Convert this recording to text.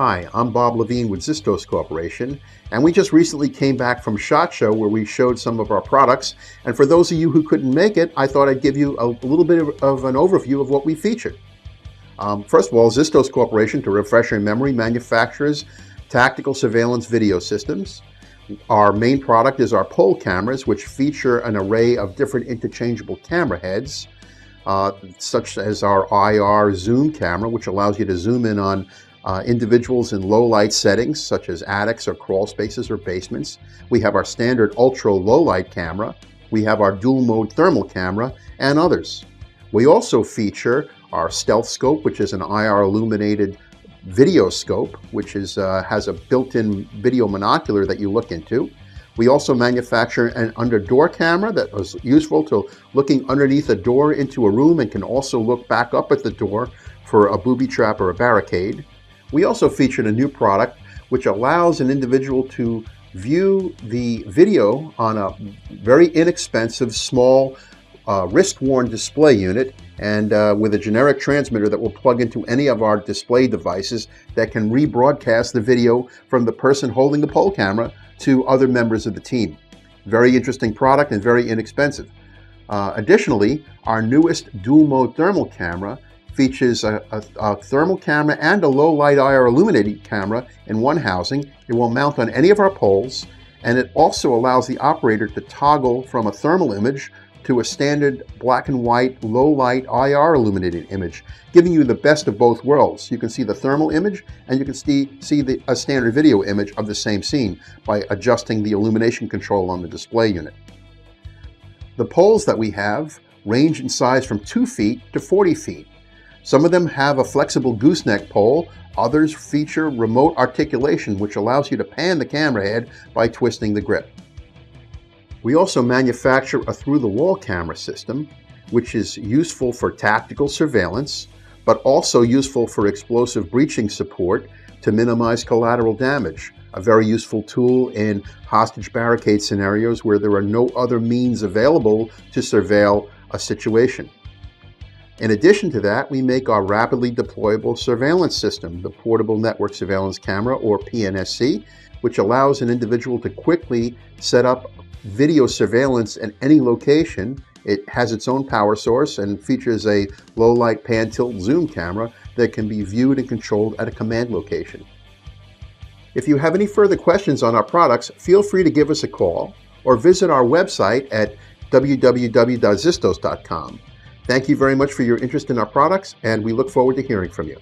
Hi, I'm Bob Levine with Zistos Corporation, and we just recently came back from SHOT Show where we showed some of our products. And for those of you who couldn't make it, I thought I'd give you a little bit of an overview of what we featured. First of all, Zistos Corporation, to refresh your memory, manufactures tactical surveillance video systems. Our main product is our pole cameras, which feature an array of different interchangeable camera heads, such as our IR zoom camera, which allows you to zoom in on individuals in low light settings, such as attics or crawl spaces or basements. We have our standard ultra low light camera. We have our dual mode thermal camera and others. We also feature our stealth scope, which is an IR illuminated video scope, which is has a built-in video monocular that you look into. We also manufacture an under-door camera that is useful to looking underneath a door into a room and can also look back up at the door for a booby trap or a barricade. We also featured a new product which allows an individual to view the video on a very inexpensive, small, wrist-worn display unit, and with a generic transmitter that will plug into any of our display devices that can rebroadcast the video from the person holding the pole camera to other members of the team. Very interesting product and very inexpensive. Additionally, our newest dual mode thermal camera features a thermal camera and a low light IR illuminated camera in one housing. It will mount on any of our poles, and it also allows the operator to toggle from a thermal image to a standard black and white low light IR illuminated image, giving you the best of both worlds. You can see the thermal image and you can see a standard video image of the same scene by adjusting the illumination control on the display unit. The poles that we have range in size from 2 feet to 40 feet. Some of them have a flexible gooseneck pole. Others feature remote articulation, which allows you to pan the camera head by twisting the grip. We also manufacture a through-the-wall camera system, which is useful for tactical surveillance, but also useful for explosive breaching support to minimize collateral damage. A very useful tool in hostage barricade scenarios where there are no other means available to surveil a situation. In addition to that, we make our rapidly deployable surveillance system, the Portable Network Surveillance Camera, or PNSC, which allows an individual to quickly set up video surveillance at any location. It has its own power source and features a low light pan tilt zoom camera that can be viewed and controlled at a command location. If you have any further questions on our products, feel free to give us a call or visit our website at www.zistos.com. Thank you very much for your interest in our products, and we look forward to hearing from you.